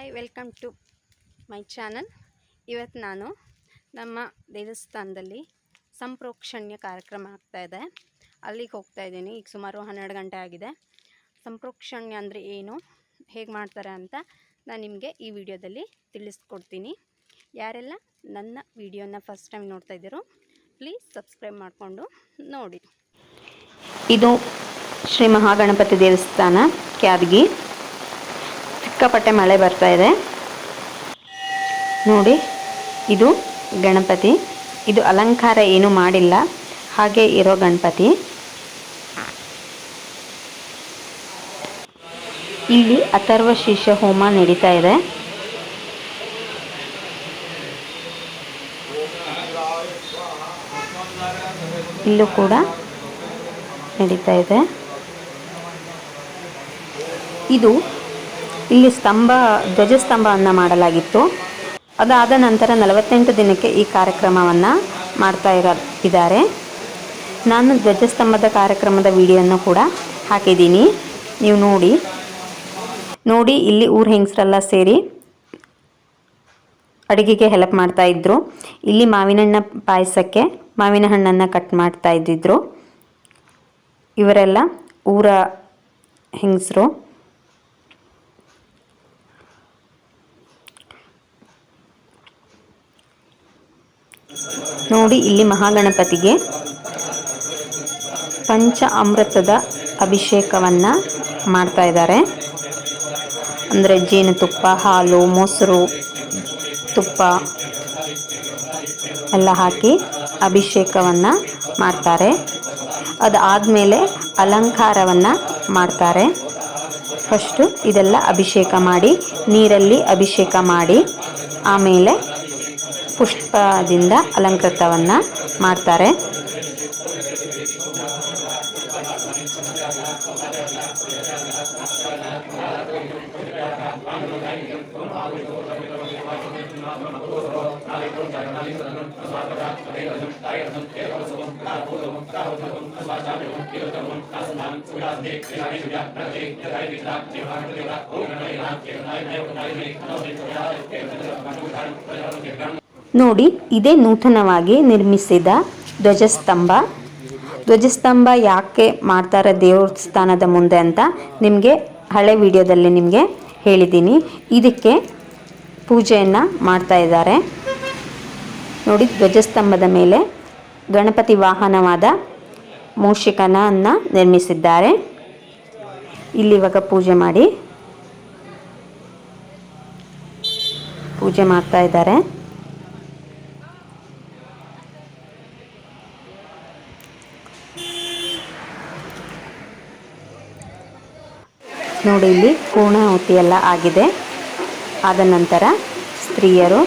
Hi, welcome to my channel. ಇವತ್ತು ನಾನು ನಮ್ಮ ದೇವಸ್ಥಾನದಲ್ಲಿ ಸಂಪ್ರೋಕ್ಷಣ್ಯ ಕಾರ್ಯಕ್ರಮ ಆಗ್ತಾಯಿದೆ, ಅಲ್ಲಿಗೆ ಹೋಗ್ತಾ ಇದ್ದೀನಿ. ಈಗ ಸುಮಾರು 12 ಗಂಟೆ ಆಗಿದೆ. ಸಂಪ್ರೋಕ್ಷಣ್ಯ ಅಂದರೆ ಏನು, ಹೇಗೆ ಮಾಡ್ತಾರೆ ಅಂತ ನಾನು ನಿಮಗೆ ಈ ವಿಡಿಯೋದಲ್ಲಿ ತಿಳಿಸ್ಕೊಡ್ತೀನಿ. ಯಾರೆಲ್ಲ ನನ್ನ ವಿಡಿಯೋನ ಫಸ್ಟ್ ಟೈಮ್ ನೋಡ್ತಾ ಇದ್ದೀರೋ ಪ್ಲೀಸ್ ಸಬ್ಸ್ಕ್ರೈಬ್ ಮಾಡಿಕೊಂಡು ನೋಡಿ. ಇದು ಶ್ರೀ ಮಹಾಗಣಪತಿ ದೇವಸ್ಥಾನ, ಕ್ಯಾದಗಿ. ಸಿಕ್ಕಾಪಟ್ಟೆ ಮಳೆ ಬರ್ತಾ ಇದೆ ನೋಡಿ. ಇದು ಗಣಪತಿ, ಇದು ಅಲಂಕಾರ ಏನು ಮಾಡಿಲ್ಲ, ಹಾಗೆ ಇರೋ ಗಣಪತಿ. ಇಲ್ಲಿ ಅಥರ್ವ ಶೀರ್ಷ ಹೋಮ ನಡೀತಾ ಇದೆ. ಇಲ್ಲೂ ಕೂಡ ನಡೀತಾ ಇದೆ. ಇಲ್ಲಿ ಧ್ವಜಸ್ತಂಭವನ್ನು ಮಾಡಲಾಗಿತ್ತು. ಅದಾದ ನಂತರ 48 ದಿನಕ್ಕೆ ಈ ಕಾರ್ಯಕ್ರಮವನ್ನು ಮಾಡ್ತಾ ಇದ್ದಾರೆ. ನಾನು ಧ್ವಜಸ್ತಂಭದ ಕಾರ್ಯಕ್ರಮದ ವಿಡಿಯೋನ ಕೂಡ ಹಾಕಿದ್ದೀನಿ, ನೀವು ನೋಡಿ. ಇಲ್ಲಿ ಊರ ಹೆಂಗಸರೆಲ್ಲ ಸೇರಿ ಅಡುಗೆಗೆ ಹೆಲ್ಪ್ ಮಾಡ್ತಾ ಇದ್ರು. ಇಲ್ಲಿ ಮಾವಿನ ಪಾಯಸಕ್ಕೆ ಮಾವಿನ ಹಣ್ಣನ್ನು ಕಟ್ ಮಾಡ್ತಾ ಇದ್ದಿದ್ರು. ಇವರೆಲ್ಲ ಊರ ಹೆಂಗಸರು. ನೋಡಿ, ಇಲ್ಲಿ ಮಹಾಗಣಪತಿಗೆ ಪಂಚ ಅಮೃತದ ಅಭಿಷೇಕವನ್ನು ಮಾಡ್ತಾ ಇದ್ದಾರೆ. ಅಂದರೆ ಜೇನುತುಪ್ಪ, ಹಾಲು, ಮೊಸರು, ತುಪ್ಪ ಎಲ್ಲ ಹಾಕಿ ಅಭಿಷೇಕವನ್ನು ಮಾಡ್ತಾರೆ. ಅದಾದಮೇಲೆ ಅಲಂಕಾರವನ್ನು ಮಾಡ್ತಾರೆ. ಫಸ್ಟು ಇದೆಲ್ಲ ಅಭಿಷೇಕ ಮಾಡಿ, ನೀರಲ್ಲಿ ಅಭಿಷೇಕ ಮಾಡಿ, ಆಮೇಲೆ ಪುಷ್ಪದಿಂದ ಅಲಂಕೃತವನ್ನು ಮಾಡ್ತಾರೆ. ನೋಡಿ, ಇದೇ ನೂತನವಾಗಿ ನಿರ್ಮಿಸಿದ ಧ್ವಜಸ್ತಂಭ ಯಾಕೆ ಮಾಡ್ತಾರೆ ದೇವಸ್ಥಾನದ ಮುಂದೆ ಅಂತ ನಿಮಗೆ ಹಳೆ ವಿಡಿಯೋದಲ್ಲಿ ನಿಮಗೆ ಹೇಳಿದ್ದೀನಿ. ಇದಕ್ಕೆ ಪೂಜೆಯನ್ನು ಮಾಡ್ತಾ ಇದ್ದಾರೆ ನೋಡಿ. ಧ್ವಜಸ್ತಂಭದ ಮೇಲೆ ಗಣಪತಿ ವಾಹನವಾದ ಮೂಷಿಕನನ್ನು ನಿರ್ಮಿಸಿದ್ದಾರೆ. ಇಲ್ಲಿ ಇವಾಗ ಪೂಜೆ ಮಾಡ್ತಾ ಇದ್ದಾರೆ. ನೋಡಿ, ಇಲ್ಲಿ ಪೂರ್ಣಾಹುತಿ ಎಲ್ಲ ಆಗಿದೆ. ಆದ ನಂತರ ಸ್ತ್ರೀಯರು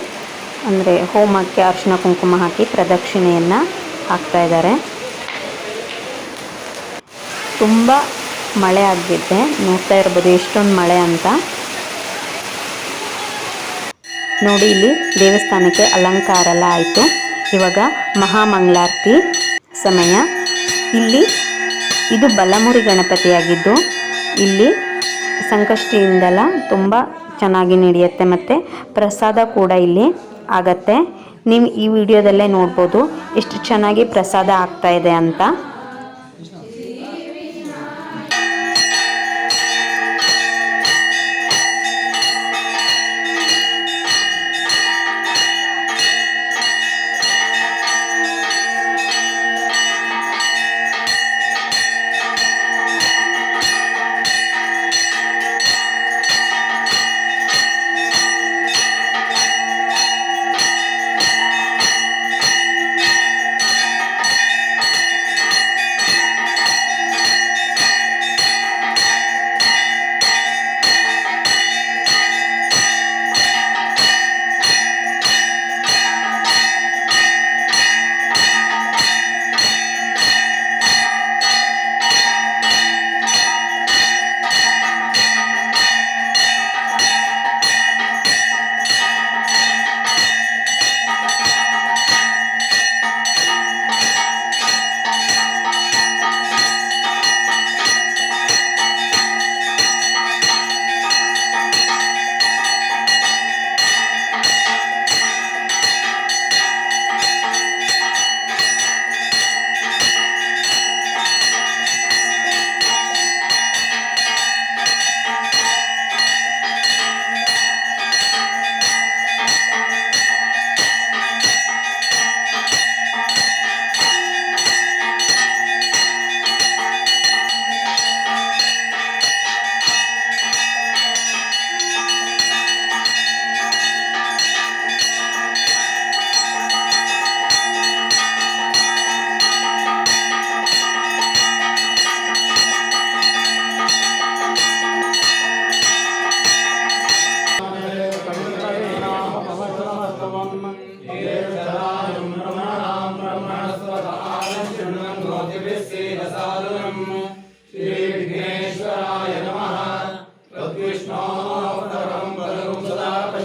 ಅಂದರೆ ಹೋಮಕ್ಕೆ ಅರಿಶಿನ ಕುಂಕುಮ ಹಾಕಿ ಪ್ರದಕ್ಷಿಣೆಯನ್ನು ಹಾಕ್ತಾ ಇದ್ದಾರೆ. ತುಂಬ ಮಳೆ ಆಗಿದೆ, ನೋಡ್ತಾ ಇರ್ಬೋದು ಎಷ್ಟೊಂದು ಮಳೆ ಅಂತ. ನೋಡಿ, ಇಲ್ಲಿ ದೇವಸ್ಥಾನಕ್ಕೆ ಅಲಂಕಾರ ಎಲ್ಲ ಆಯಿತು. ಇವಾಗ ಮಹಾಮಂಗಳಾರತಿ ಸಮಯ. ಇದು ಬಲಮುರಿ ಗಣಪತಿಯಾಗಿದ್ದು ಇಲ್ಲಿ ಸಂಕಷ್ಟಿಯಿಂದೆಲ್ಲ ತುಂಬ ಚೆನ್ನಾಗಿ ನಡೆಯುತ್ತೆ, ಮತ್ತು ಪ್ರಸಾದ ಕೂಡ ಇಲ್ಲಿ ಆಗತ್ತೆ. ನೀವು ಈ ವಿಡಿಯೋದಲ್ಲೇ ನೋಡ್ಬೋದು ಎಷ್ಟು ಚೆನ್ನಾಗಿ ಪ್ರಸಾದ ಆಗ್ತಾ ಇದೆ ಅಂತ.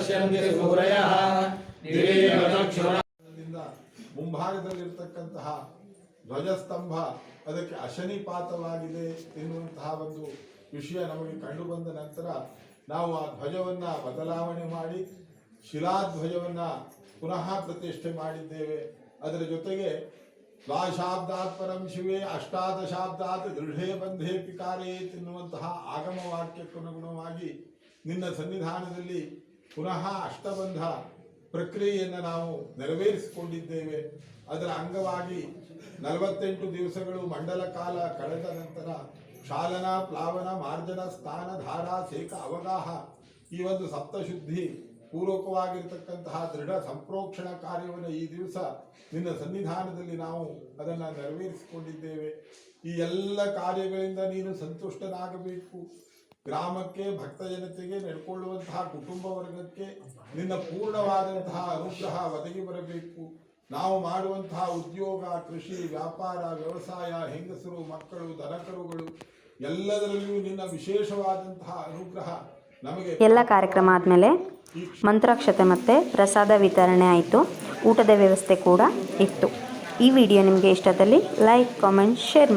ಪಶ್ಯಂತಿ ಸೂರಯಃ ದಿವೇವ ಚಕ್ಷುರ. ಮುಂಭಾಗದಲ್ಲಿರ್ತಕ್ಕಂತಹ ಧ್ವಜಸ್ತಂಭ ಅದಕ್ಕೆ ಅಶನಿಪಾತವಾಗಿದೆ ಎನ್ನುವಂತಹ ಒಂದು ವಿಷಯ ನಮಗೆ ಕಂಡು ಬಂದ ನಂತರ ನಾವು ಆ ಧ್ವಜವನ್ನ ಬದಲಾವಣೆ ಮಾಡಿ ಶಿಲಾಧ್ವಜವನ್ನ ಪುನಃ ಪ್ರತಿಷ್ಠೆ ಮಾಡಿದ್ದೇವೆ. ಅದರ ಜೊತೆಗೆ ದ್ವಾಶಾಬ್ದಾತ್ ಪರಂ ಶಿವೆ ಅಷ್ಟಾದಶಾಬ್ದಾತ್ ದೃಢೇ ಬಂಧೇ ಪಿಕಾರೇ ಎನ್ನುವಂತಹ ಆಗಮ ವಾಕ್ಯಕ್ಕನುಗುಣವಾಗಿ ನಿನ್ನ ಸನ್ನಿಧಾನದಲ್ಲಿ ಪುನಃ ಅಷ್ಟಬಂಧ ಪ್ರಕ್ರಿಯೆಯನ್ನು ನಾವು ನೆರವೇರಿಸಿಕೊಂಡಿದ್ದೇವೆ. ಅದರ ಅಂಗವಾಗಿ 48 ದಿವಸಗಳು ಮಂಡಲ ಕಾಲ ಕಳೆದ ನಂತರ ಕ್ಷಾಲನ ಪ್ಲಾವನ ಮಾರ್ಜನ ಸ್ಥಾನ ಧಾರಾ ಸೇಕ ಅವಗಾಹ ಈ ಒಂದು ಸಪ್ತಶುದ್ಧಿ ಪೂರ್ವಕವಾಗಿರ್ತಕ್ಕಂತಹ ದೃಢ ಸಂಪ್ರೋಕ್ಷಣ ಕಾರ್ಯವನ್ನು ಈ ದಿವಸ ನಿನ್ನ ಸನ್ನಿಧಾನದಲ್ಲಿ ನಾವು ಅದನ್ನು ನೆರವೇರಿಸಿಕೊಂಡಿದ್ದೇವೆ. ಈ ಎಲ್ಲ ಕಾರ್ಯಗಳಿಂದ ನೀನು ಸಂತುಷ್ಟನಾಗಬೇಕು. ಗ್ರಾಮಕ್ಕೆ ಭಕ್ತ ಜನತೆಗೆ ನಡ್ಕೊಳ್ಳುವಂತಹ ಕುಟುಂಬ ವರ್ಗಕ್ಕೆ ನಿನ್ನ ಪೂರ್ಣವಾದಂತಹ ಅನುಗ್ರಹ ಒದಗಿ ಬರಬೇಕು. ನಾವು ಮಾಡುವಂತಹ ಉದ್ಯೋಗ, ಕೃಷಿ, ವ್ಯಾಪಾರ, ವ್ಯವಸಾಯ, ಹೆಂಗಸರು, ಮಕ್ಕಳು, ದನಕರುಗಳು ಎಲ್ಲದರಲ್ಲಿಯೂ ನಿನ್ನ ವಿಶೇಷವಾದಂತಹ ಅನುಗ್ರಹ ನಮಗೆ. ಎಲ್ಲ ಕಾರ್ಯಕ್ರಮ ಆದಮೇಲೆ ಮಂತ್ರಾಕ್ಷತೆ ಮತ್ತು ಪ್ರಸಾದ ವಿತರಣೆ ಆಯಿತು. ಊಟದ ವ್ಯವಸ್ಥೆ ಕೂಡ ಇತ್ತು. ಈ ವಿಡಿಯೋ ನಿಮಗೆ ಇಷ್ಟದಲ್ಲಿ ಲೈಕ್, ಕಾಮೆಂಟ್, ಶೇರ್